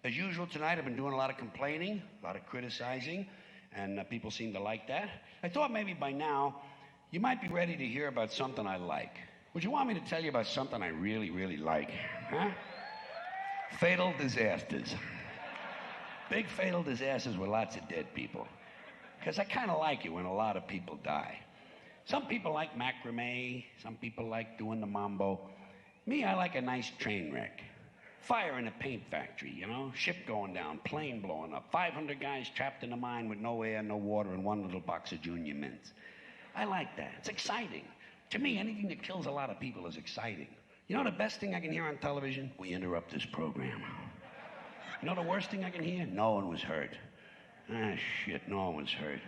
As usual tonight, I've been doing a lot of complaining, a lot of criticizing, and people seem to like that. I thought maybe by now you might be ready to hear about something I like. Would you want me to tell you about something I really, really like? Huh? Fatal disasters. Big fatal disasters with lots of dead people. Because I kind of like it when a lot of people die. Some people like macrame, some people like doing the mambo. Me, I like a nice train wreck. Fire in a paint factory, you know? Ship going down, plane blowing up, 500 guys trapped in a mine with no air, no water, and one little box of Junior Mints. I like that. It's exciting. To me, anything that kills a lot of people is exciting. You know the best thing I can hear on television? We interrupt this program. You know the worst thing I can hear? No one was hurt. Ah, shit, no one was hurt.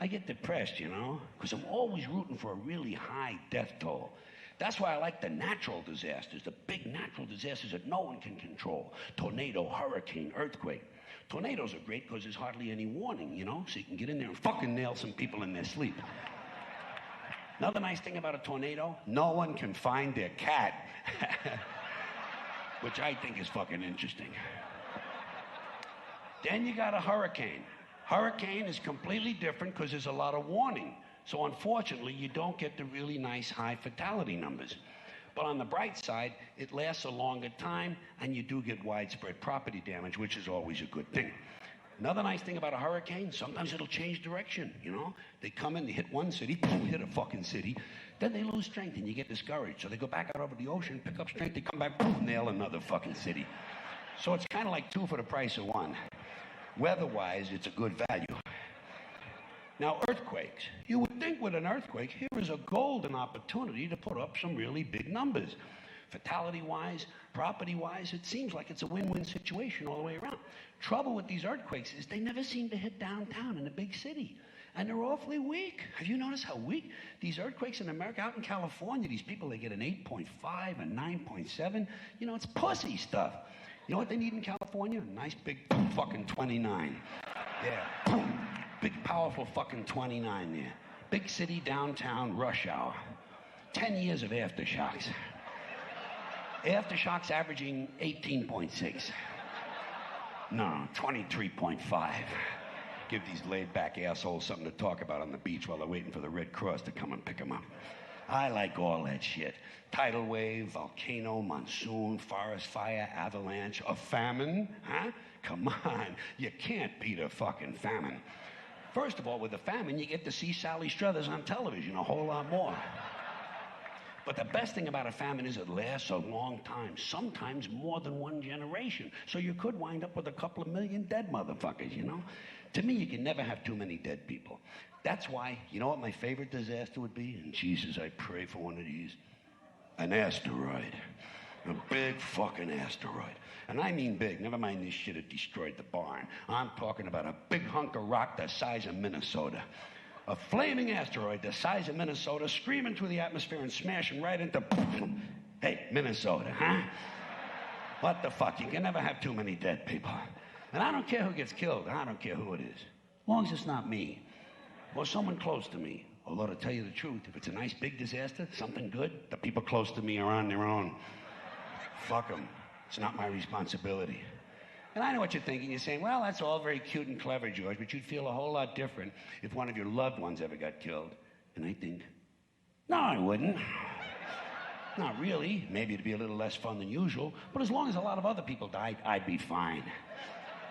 I get depressed, you know? Because I'm always rooting for a really high death toll. That's why I like the natural disasters, the big natural disasters that no one can control. Tornado, hurricane, earthquake. Tornadoes are great because there's hardly any warning, you know? So you can get in there and fucking nail some people in their sleep. Another nice thing about a tornado, no one can find their cat. Which I think is fucking interesting. Then you got a hurricane. Hurricane is completely different because there's a lot of warning. So unfortunately, you don't get the really nice high fatality numbers. But on the bright side, it lasts a longer time, and you do get widespread property damage, which is always a good thing. Another nice thing about a hurricane, sometimes it'll change direction, you know? They come in, they hit one city, hit a fucking city, then they lose strength and you get discouraged. So they go back out over the ocean, pick up strength, they come back, nail another fucking city. So it's kind of like two for the price of one. Weather-wise, it's a good value. Now, earthquakes. You would think with an earthquake, here is a golden opportunity to put up some really big numbers. Fatality-wise, property-wise, it seems like it's a win-win situation all the way around. Trouble with these earthquakes is they never seem to hit downtown in a big city. And they're awfully weak. Have you noticed how weak these earthquakes in America? Out in California, these people, they get an 8.5, a 9.7. You know, it's pussy stuff. You know what they need in California? A nice big fucking 29. Yeah. Big, powerful fucking 29 there. Big city, downtown, rush hour. 10 years of aftershocks. Aftershocks averaging 18.6. No, 23.5. Give these laid-back assholes something to talk about on the beach while they're waiting for the Red Cross to come and pick them up. I like all that shit. Tidal wave, volcano, monsoon, forest fire, avalanche, a famine, huh? Come on, you can't beat a fucking famine. First of all, with a famine, you get to see Sally Struthers on television a whole lot more. But the best thing about a famine is it lasts a long time, sometimes more than one generation. So you could wind up with a couple of million dead motherfuckers, you know? To me, you can never have too many dead people. That's why, you know what my favorite disaster would be? And Jesus, I pray for one of these. An asteroid. A big fucking asteroid. And I mean big. Never mind this shit that destroyed the barn. I'm talking about a big hunk of rock the size of Minnesota. A flaming asteroid the size of Minnesota screaming through the atmosphere and smashing right into... Hey, Minnesota, huh? What the fuck? You can never have too many dead people. And I don't care who gets killed. I don't care who it is. As long as it's not me. Or someone close to me. Although, to tell you the truth, if it's a nice big disaster, something good, the people close to me are on their own. Fuck them. It's not my responsibility. And I know what you're thinking. You're saying, well, that's all very cute and clever, George, but you'd feel a whole lot different if one of your loved ones ever got killed. And I think, no, I wouldn't. Not really. Maybe it'd be a little less fun than usual, but as long as a lot of other people died, I'd be fine.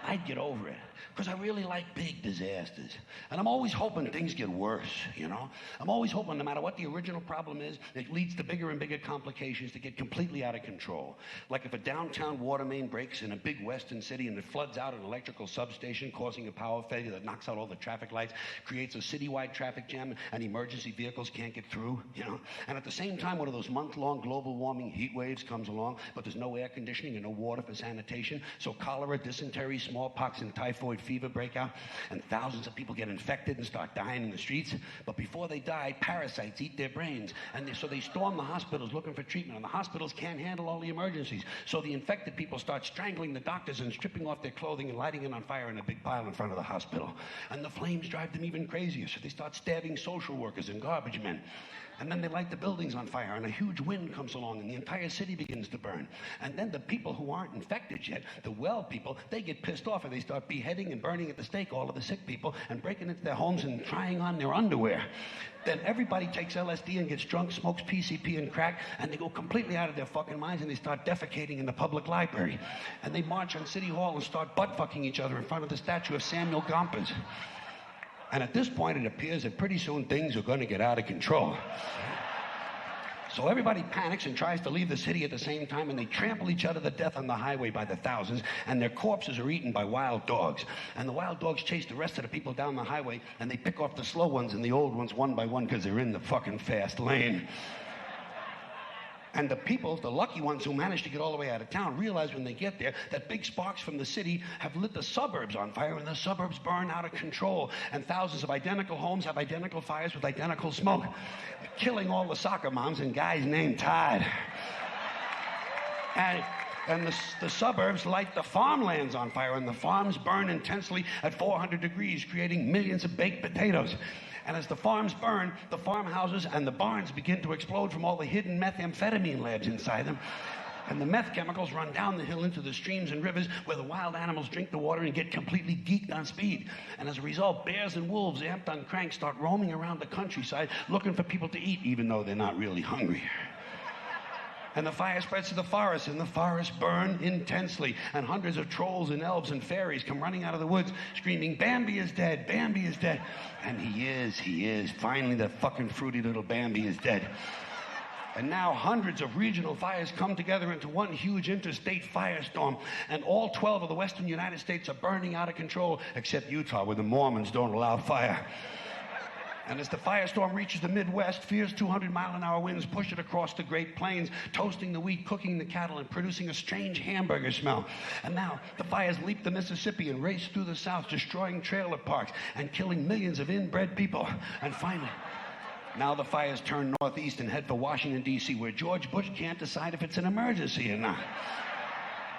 I'd get over it, because I really like big disasters. And I'm always hoping things get worse, you know? I'm always hoping no matter what the original problem is, it leads to bigger and bigger complications that get completely out of control. Like if a downtown water main breaks in a big western city and it floods out an electrical substation, causing a power failure that knocks out all the traffic lights, creates a citywide traffic jam, and emergency vehicles can't get through, you know? And at the same time, one of those month-long global warming heat waves comes along, but there's no air conditioning and no water for sanitation, so cholera, dysentery, smallpox, and typhoid fever break out, and thousands of people get infected and start dying in the streets. But before they die, parasites eat their brains, and so they storm the hospitals looking for treatment, and the hospitals can't handle all the emergencies. So the infected people start strangling the doctors and stripping off their clothing and lighting it on fire in a big pile in front of the hospital. And the flames drive them even crazier, so they start stabbing social workers and garbage men. And then they light the buildings on fire, and a huge wind comes along, and the entire city begins to burn. And then the people who aren't infected yet, the well people, they get pissed off, and they start beheading and burning at the stake all of the sick people and breaking into their homes and trying on their underwear. Then everybody takes LSD and gets drunk, smokes PCP and crack, and they go completely out of their fucking minds, and they start defecating in the public library. And they march on City Hall and start butt-fucking each other in front of the statue of Samuel Gompers. And at this point, it appears that pretty soon things are going to get out of control. So everybody panics and tries to leave the city at the same time, and they trample each other to death on the highway by the thousands, and their corpses are eaten by wild dogs. And the wild dogs chase the rest of the people down the highway, and they pick off the slow ones and the old ones one by one because they're in the fucking fast lane. And the people, the lucky ones who manage to get all the way out of town, realize when they get there that big sparks from the city have lit the suburbs on fire, and the suburbs burn out of control. And thousands of identical homes have identical fires with identical smoke, killing all the soccer moms and guys named Todd. And the suburbs light the farmlands on fire, and the farms burn intensely at 400 degrees, creating millions of baked potatoes. And as the farms burn, the farmhouses and the barns begin to explode from all the hidden methamphetamine labs inside them. And the meth chemicals run down the hill into the streams and rivers where the wild animals drink the water and get completely geeked on speed. And as a result, bears and wolves, amped on crank, start roaming around the countryside looking for people to eat, even though they're not really hungry. And the fire spreads to the forest, and the forests burn intensely. And hundreds of trolls and elves and fairies come running out of the woods, screaming, "Bambi is dead, Bambi is dead." And he is. Finally, the fucking fruity little Bambi is dead. And now hundreds of regional fires come together into one huge interstate firestorm. And all 12 of the western United States are burning out of control, except Utah, where the Mormons don't allow fire. And as the firestorm reaches the Midwest, fierce 200-mile-an-hour winds push it across the Great Plains, toasting the wheat, cooking the cattle, and producing a strange hamburger smell. And now the fires leap the Mississippi and race through the South, destroying trailer parks and killing millions of inbred people. And finally, now the fires turn northeast and head for Washington, D.C., where George Bush can't decide if it's an emergency or not.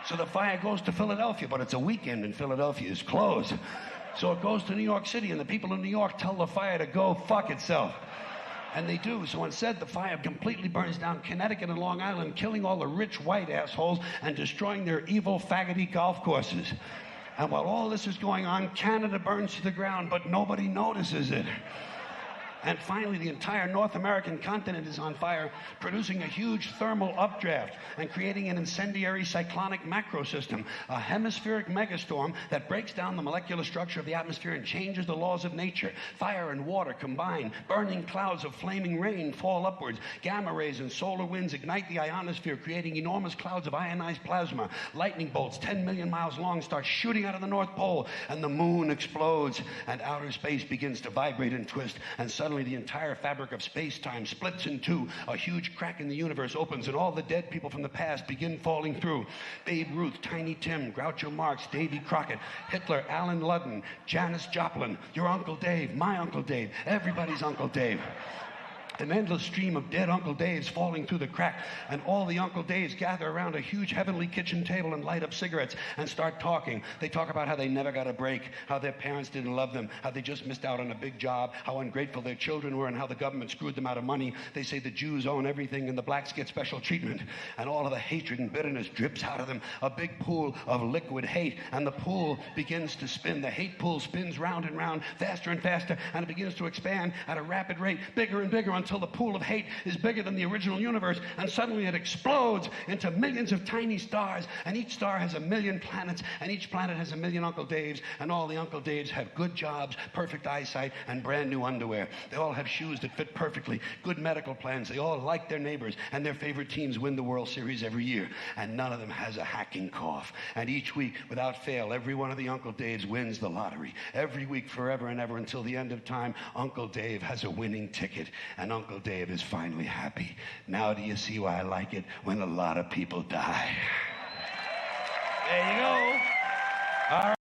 So the fire goes to Philadelphia, but it's a weekend and Philadelphia is closed. So it goes to New York City, and the people in New York tell the fire to go fuck itself. And they do. So instead, the fire completely burns down Connecticut and Long Island, killing all the rich white assholes and destroying their evil, faggoty golf courses. And while all this is going on, Canada burns to the ground, but nobody notices it. And finally, the entire North American continent is on fire, producing a huge thermal updraft and creating an incendiary cyclonic macrosystem, a hemispheric megastorm that breaks down the molecular structure of the atmosphere and changes the laws of nature. Fire and water combine. Burning clouds of flaming rain fall upwards. Gamma rays and solar winds ignite the ionosphere, creating enormous clouds of ionized plasma. Lightning bolts 10 million miles long start shooting out of the North Pole, and the moon explodes, and outer space begins to vibrate and twist, and suddenly the entire fabric of space-time splits in two. A huge crack in the universe opens, and all the dead people from the past begin falling through. Babe Ruth, Tiny Tim, Groucho Marx, Davy Crockett, Hitler, Alan Ludden, Janis Joplin, your Uncle Dave, my Uncle Dave, everybody's Uncle Dave. An endless stream of dead Uncle Daves falling through the crack, and all the Uncle Daves gather around a huge heavenly kitchen table and light up cigarettes and start talking. They talk about how they never got a break, how their parents didn't love them, how they just missed out on a big job, how ungrateful their children were, and how the government screwed them out of money. They say the Jews own everything and the blacks get special treatment. And all of the hatred and bitterness drips out of them, a big pool of liquid hate, and the pool begins to spin. The hate pool spins round and round, faster and faster, and it begins to expand at a rapid rate, bigger and bigger, until the pool of hate is bigger than the original universe, and suddenly it explodes into millions of tiny stars, and each star has 1,000,000 planets, and each planet has 1,000,000 Uncle Daves, and all the Uncle Daves have good jobs, perfect eyesight, and brand new underwear. They all have shoes that fit perfectly, good medical plans, they all like their neighbors, and their favorite teams win the World Series every year, and none of them has a hacking cough. And each week, without fail, every one of the Uncle Daves wins the lottery. Every week, forever and ever, until the end of time, Uncle Dave has a winning ticket, and Uncle Dave is finally happy. Now do you see why I like it when a lot of people die? There you go. All right.